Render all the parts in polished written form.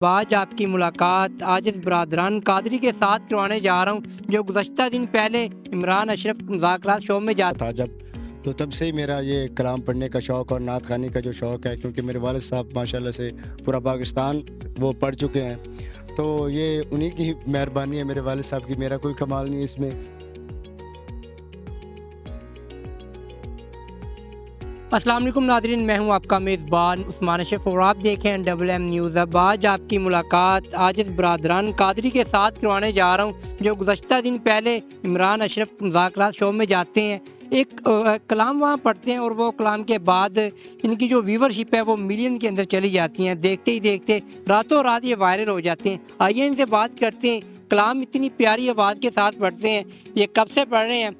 آج آپ کی ملاقات عاجز برادران قادری کے ساتھ کروانے جا رہا ہوں، جو گزشتہ دن پہلے عمران اشرف مذاکرات شو میں جاتا تھا تو تب سے ہی میرا یہ کلام پڑھنے کا شوق اور نعت خوانی کا جو شوق ہے، کیونکہ میرے والد صاحب ماشاءاللہ سے پورا پاکستان وہ پڑھ چکے ہیں، تو یہ انہی کی مہربانی ہے، میرے والد صاحب کی، میرا کوئی کمال نہیں اس میں۔ السلام علیکم ناظرین، میں ہوں آپ کا میزبان عثمان اشرف اور آپ دیکھیں WM نیوز اب۔ آج آپ کی ملاقات عاجز برادران قادری کے ساتھ کروانے جا رہا ہوں، جو گزشتہ دن پہلے عمران اشرف مذاکرات شو میں جاتے ہیں، ایک کلام وہاں پڑھتے ہیں اور وہ کلام کے بعد ان کی جو ویورشپ ہے وہ ملین کے اندر چلی جاتی ہیں، دیکھتے ہی دیکھتے راتوں رات یہ وائرل ہو جاتے ہیں۔ آئیے ان سے بات کرتے ہیں، کلام اتنی پیاری آواز کے ساتھ پڑھتے ہیں، یہ کب سے پڑھ رہے ہیں،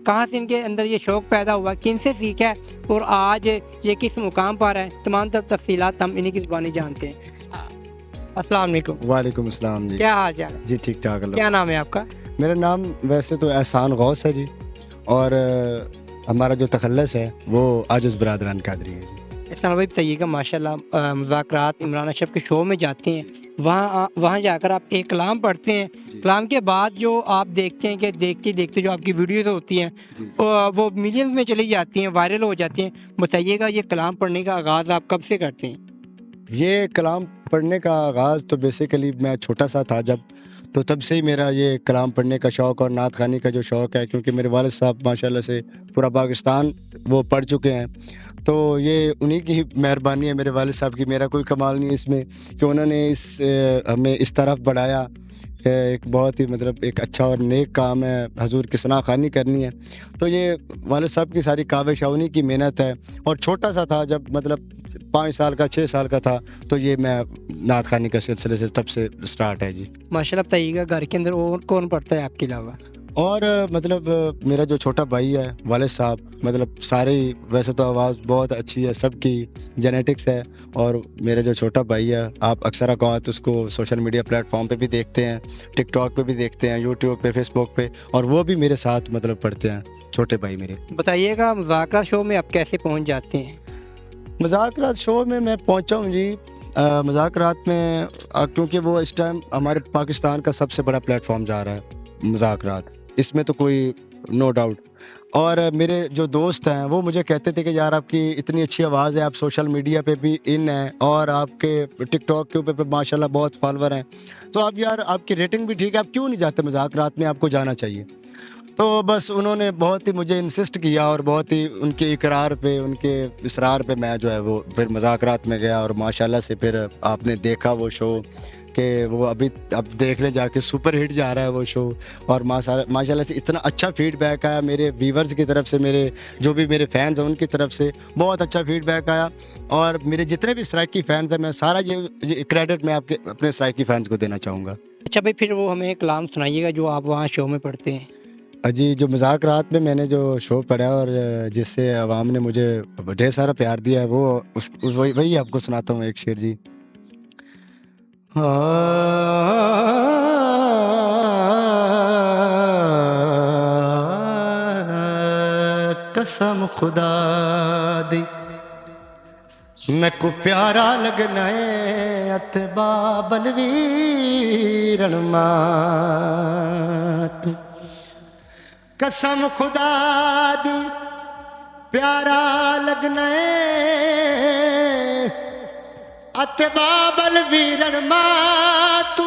کہاں سے ان کے اندر یہ شوق پیدا ہوا، کن سے سیکھا ہے اور آج یہ کس مقام پر ہے، تمام تر تفصیلات ہم انہی کی زبانی جانتے ہیں۔ السلام علیکم۔ وعلیکم السلام جی۔ کیا حال چال ہے؟ جی ٹھیک ٹھاک اللہ۔ کیا نام ہے آپ کا؟ میرا نام ویسے تو احسان غوث ہے جی، اور ہمارا جو تخلص ہے وہ عاجز برادران قادری ہے جی۔ احسان بھائی بتائیے گا، ماشاءاللہ مذاکرات عمران اشرف کے شو میں جاتے ہیں، وہاں جا کر آپ ایک کلام پڑھتے ہیں، کلام کے بعد جو آپ دیکھتے ہیں کہ دیکھتے دیکھتے جو آپ کی ویڈیوز ہوتی ہیں وہ ملینز میں چلی جاتی ہیں، وائرل ہو جاتی ہیں، بتائیے گا یہ کلام پڑھنے کا آغاز آپ کب سے کرتے ہیں؟ یہ کلام پڑھنے کا آغاز تو بیسیکلی میں چھوٹا سا تھا جب، تو تب سے ہی میرا یہ کلام پڑھنے کا شوق اور نعت خوانی کا جو شوق ہے، کیونکہ میرے والد صاحب ماشاءاللہ سے پورا پاکستان وہ پڑھ چکے ہیں، تو یہ انہی کی مہربانی ہے، میرے والد صاحب کی، میرا کوئی کمال نہیں اس میں، کہ انہوں نے ہمیں اس طرف بڑھایا۔ ایک بہت ہی ایک اچھا اور نیک کام ہے، حضور کی ثنا خوانی کرنی ہے، تو یہ والد صاحب کی ساری کاوش ہے، انہی کی محنت ہے۔ اور چھوٹا سا تھا جب 5 سال کا 6 سال کا تھا، تو یہ میں نعت خوانی کا سلسلے سے تب سے سٹارٹ ہے جی۔ ماشاءاللہ بتائیے گا گھر کے اندر اور کون پڑھتا ہے آپ کے علاوہ؟ اور میرا جو چھوٹا بھائی ہے، والد صاحب سارے ہی، ویسے تو آواز بہت اچھی ہے، سب کی جینیٹکس ہے، اور میرا جو چھوٹا بھائی ہے، آپ اکثر اوقات اس کو سوشل میڈیا پلیٹ فارم پہ بھی دیکھتے ہیں، ٹک ٹاک پہ بھی دیکھتے ہیں، یوٹیوب پہ، فیس بک پہ، اور وہ بھی میرے ساتھ پڑھتے ہیں، چھوٹے بھائی میرے۔ بتائیے گا مذاکرات شو میں آپ کیسے پہنچ جاتے ہیں؟ مذاکرات شو میں پہنچا ہوں جی، مذاکرات میں، کیونکہ وہ اس ٹائم ہمارے پاکستان کا سب سے بڑا پلیٹ فارم جا رہا ہے مذاکرات، اس میں تو کوئی نو ڈاؤٹ۔ اور میرے جو دوست ہیں وہ مجھے کہتے تھے کہ یار آپ کی اتنی اچھی آواز ہے، آپ سوشل میڈیا پہ بھی ان ہیں، اور آپ کے ٹک ٹاک کے اوپر ماشاءاللہ بہت فالوور ہیں، تو آپ یار آپ کی ریٹنگ بھی ٹھیک ہے، آپ کیوں نہیں جاتے مذاکرات میں، آپ کو جانا چاہیے۔ تو بس انہوں نے بہت ہی مجھے انسسٹ کیا، اور بہت ہی ان کے اقرار پہ، ان کے اصرار پہ میں جو ہے وہ پھر مذاکرات میں گیا، اور ماشاءاللہ سے پھر آپ نے دیکھا وہ شو، کہ وہ اب دیکھ لے جا کے سپر ہٹ جا رہا ہے وہ شو، اور ماشاءاللہ سے اتنا اچھا فیڈ بیک آیا میرے ویورز کی طرف سے، میرے جو بھی میرے فینز ہیں ان کی طرف سے بہت اچھا فیڈ بیک آیا، اور میرے جتنے بھی سرائکی فینز ہیں، میں سارا یہ کریڈٹ میں آپ کے اپنے سرائکی فینز کو دینا چاہوں گا۔ اچھا بھائی، پھر وہ ہمیں ایک کلام سنائیے گا جو آپ وہاں شو میں پڑھتے ہیں۔ جی، جو مذاکرات میں نے جو شو پڑھا اور جس سے عوام نے مجھے ڈھیر سارا پیار دیا ہے، وہ وہی آپ کو سناتا ہوں ایک شعر جی۔ قسم خدا دی میں کو پیارا لگنا ہے، اتبا بلویرن مات، قسم خدا دی پیارا لگنا ہے، اتبا بلویرن مات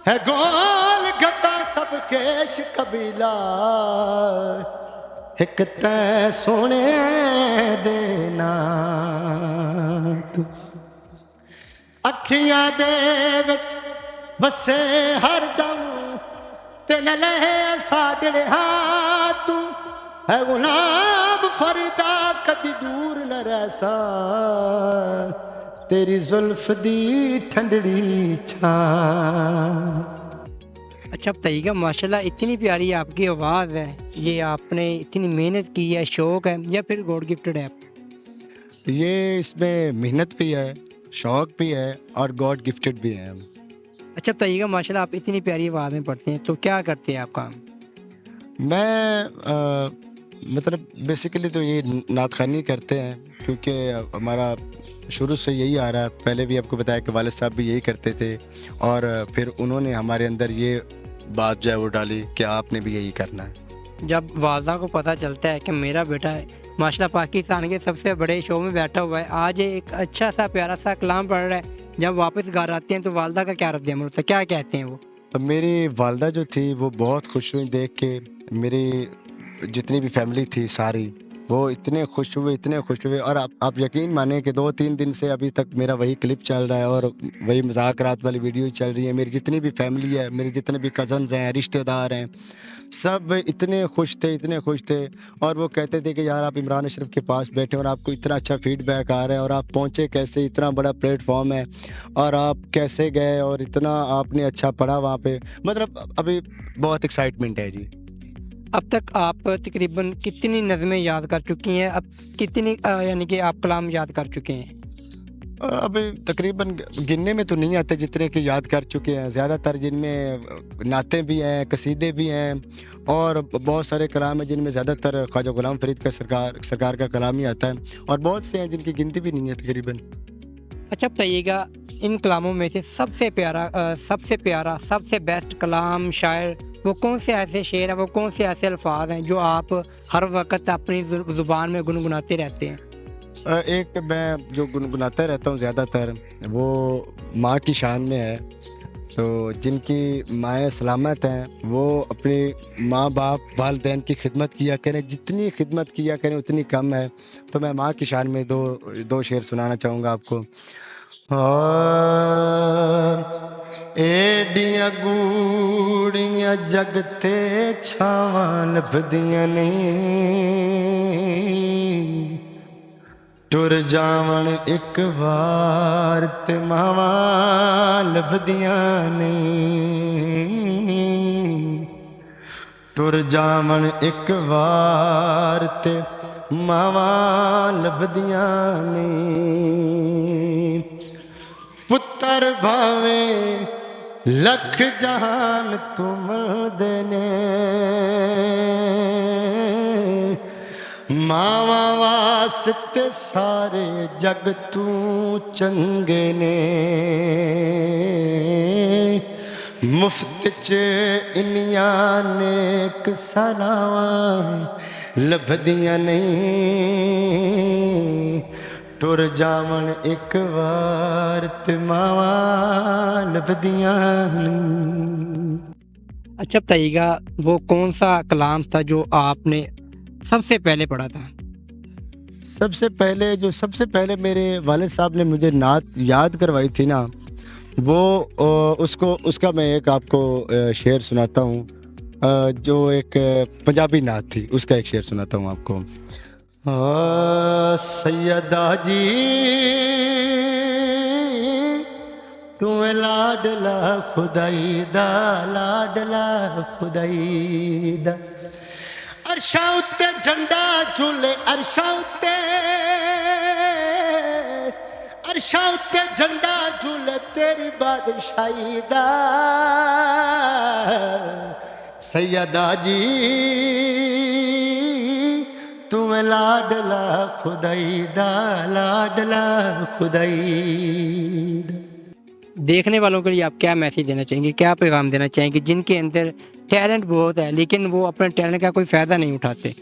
ہے، گول گتا سب کیش قبیلہ، ایک تے سونے دینا، اکھیاں دے وچ بسے ہر دم، تے نہ لے ساڈڑے ہاتھ، ہے غلام فریدا کدی دور نہ رہسا، تیری زلف دی ٹھنڈڑی چھاں۔ اچھا بتائیے گا، ماشاءاللہ اتنی پیاری آپ کی آواز ہے، یہ آپ نے اتنی محنت کی ہے، شوق ہے یا پھر گاڈ گفٹڈ ہے؟ یہ اس میں محنت بھی ہے، شوق بھی ہے، اور گاڈ گفٹڈ بھی ہے۔ اچھا بتائیے گا، ماشاءاللہ آپ اتنی پیاری آواز میں پڑھتے ہیں تو کیا کرتے ہیں آپ کام؟ میں مطلب بیسیکلی تو یہ نعت خوانی کرتے ہیں کیونکہ ہمارا شروع سے یہی آ رہا ہے. پہلے بھی آپ کو بتایا کہ والد صاحب بھی یہی کرتے تھے اور پھر انہوں نے ہمارے اندر یہ بات جو ہے وہ ڈالی کہ آپ نے بھی یہی کرنا ہے. جب والدہ کو پتہ چلتا ہے کہ میرا بیٹا ہے ماشاءاللہ پاکستان کے سب سے بڑے شو میں بیٹھا ہوا ہے, آج ایک اچھا سا پیارا سا کلام پڑھ رہا ہے, جب واپس گھر آتے ہیں تو والدہ کا کیا رد عمل ہوتا ہے, کیا کہتے ہیں وہ؟ میری والدہ جو تھی وہ بہت خوش ہوئی دیکھ کے. میری جتنی بھی فیملی تھی ساری وہ اتنے خوش ہوئے اور آپ یقین مانیں کہ 2-3 دن سے ابھی تک میرا وہی کلپ چل رہا ہے اور وہی مذاکرات والی ویڈیو چل رہی ہے. میری جتنی بھی فیملی ہے, میرے جتنے بھی کزنز ہیں, رشتہ دار ہیں, سب اتنے خوش تھے اور وہ کہتے تھے کہ یار آپ عمران اشرف کے پاس بیٹھے اور آپ کو اتنا اچھا فیڈ بیک آ رہا ہے اور آپ پہنچے کیسے, اتنا بڑا پلیٹ فارم ہے اور آپ کیسے گئے اور اتنا آپ نے اچھا پڑھا وہاں پہ. مطلب ابھی بہت ایکسائٹمنٹ ہے جی. اب تک آپ تقریباً کتنی نظمیں یاد کر چکی ہیں, اب کتنی یعنی کہ آپ کلام یاد کر چکے ہیں؟ ابھی تقریباً گننے میں تو نہیں آتے جتنے کہ یاد کر چکے ہیں. زیادہ تر جن میں نعتیں بھی ہیں, قصیدے بھی ہیں اور بہت سارے کلام ہیں جن میں زیادہ تر خواجہ غلام فرید کا سرکار کا کلام ہی آتا ہے اور بہت سے ہیں جن کی گنتی بھی نہیں ہے تقریباً. اچھا بتائیے گا, ان کلاموں میں سے سب سے پیارا سب سے بیسٹ کلام شاعر وہ کون سے ایسے شعر ہیں, وہ کون سے ایسے الفاظ ہیں جو آپ ہر وقت اپنی زبان میں گنگناتے رہتے ہیں؟ ایک میں جو گنگناتا رہتا ہوں زیادہ تر وہ ماں کی شان میں ہے. تو جن کی مائیں سلامت ہیں وہ اپنی ماں باپ والدین کی خدمت کیا کریں, جتنی خدمت کیا کریں اتنی کم ہے. تو میں ماں کی شان میں دو شعر سنانا چاہوں گا آپ کو. ایڈیاں گوڑیاں جگتے چھاواں لبھدیاں نہیں, ٹر جاون ایک وار تے ماواں لبھدیاں نہیں, ٹر جاون ایک وار تے ماواں لبھدیاں نہیں. پتر بھاویں لکھ جہان تم دینے, ماواں واسطے سارے جگ تو چنگے نے. مفت چ انیاں نیک سلاواں لبھدیاں نہیں, ٹر جاون ایک وار تے ماواں لبھدیاں نہیں. اچھا بتائیے گا, وہ کون سا کلام تھا جو آپ نے سب سے پہلے پڑھا تھا؟ سب سے پہلے میرے والد صاحب نے مجھے نعت یاد کروائی تھی نا, وہ اس کا میں ایک آپ کو شعر سناتا ہوں جو ایک پنجابی نعت تھی, اس کا ایک شعر سناتا ہوں آپ کو. سیدہ جی تو لاڈلا خدائی دا, لاڈلا خدائی دا, عرشاں اتے جھنڈا جھولے, عرشاں اتے جھنڈا جھولے تیری بادشاہی دا. سیدہ جی تم لاڈلا خدائی دا, لاڈلا خدائی دا. دیکھنے والوں کے لیے آپ کیا میسیج دینا چاہیں گے, کیا پیغام دینا چاہیں گے جن کے اندر ٹیلنٹ بہت ہے لیکن وہ اپنے ٹیلنٹ کا کوئی فائدہ نہیں اٹھاتے؟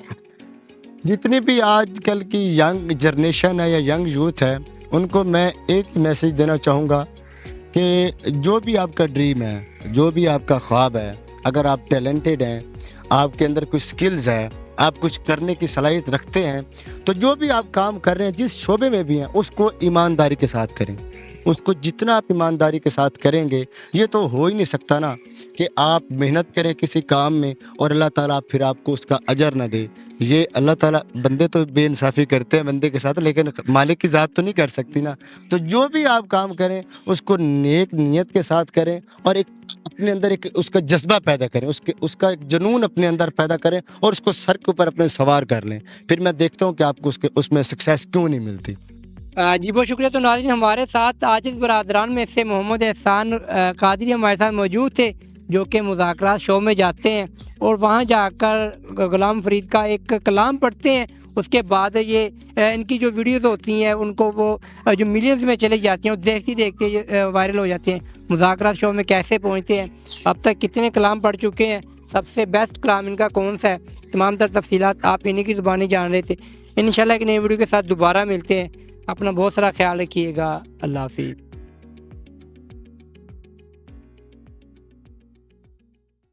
جتنی بھی آج کل کی ینگ جنریشن ہے یا ینگ یوتھ ہے ان کو میں ایک میسیج دینا چاہوں گا کہ جو بھی آپ کا ڈریم ہے, جو بھی آپ کا خواب ہے, اگر آپ ٹیلنٹڈ ہیں, آپ کے اندر کچھ سکلز ہے, آپ کچھ کرنے کی صلاحیت رکھتے ہیں, تو جو بھی آپ کام کر رہے ہیں جس شعبے میں بھی ہیں اس کو ایمانداری کے ساتھ کریں. اس کو جتنا آپ ایمانداری کے ساتھ کریں گے, یہ تو ہو ہی نہیں سکتا نا کہ آپ محنت کریں کسی کام میں اور اللہ تعالیٰ پھر آپ کو اس کا اجر نہ دے. یہ اللہ تعالیٰ, بندے تو بے انصافی کرتے ہیں بندے کے ساتھ لیکن مالک کی ذات تو نہیں کر سکتی نا. تو جو بھی آپ کام کریں اس کو نیک نیت کے ساتھ کریں اور ایک اپنے اندر ایک اس کا جذبہ پیدا کریں, اس کا ایک جنون اپنے اندر پیدا کریں اور اس کو سر کے اوپر اپنے سوار کر لیں. پھر میں دیکھتا ہوں کہ آپ کو اس میں سکسیس کیوں نہیں ملتی. جی بہت شکریہ. تو ناظرین ہمارے ساتھ عاجز برادران میں سے محمد احسان قادری ہمارے ساتھ موجود تھے جو کہ مذاکرات شو میں جاتے ہیں اور وہاں جا کر غلام فرید کا ایک کلام پڑھتے ہیں. اس کے بعد یہ ان کی جو ویڈیوز ہوتی ہیں ان کو وہ جو ملینز میں چلی جاتی ہیں, وہ دیکھتے دیکھتے وائرل ہو جاتے ہیں. مذاکرات شو میں کیسے پہنچتے ہیں, اب تک کتنے کلام پڑھ چکے ہیں, سب سے بیسٹ کلام ان کا کون سا ہے, تمام تر تفصیلات آپ انہیں کی زبانی جان رہے تھے. انشاءاللہ ایک نئی ویڈیو کے ساتھ دوبارہ ملتے ہیں. اپنا بہت سارا خیال رکھیے گا. اللہ حافظ.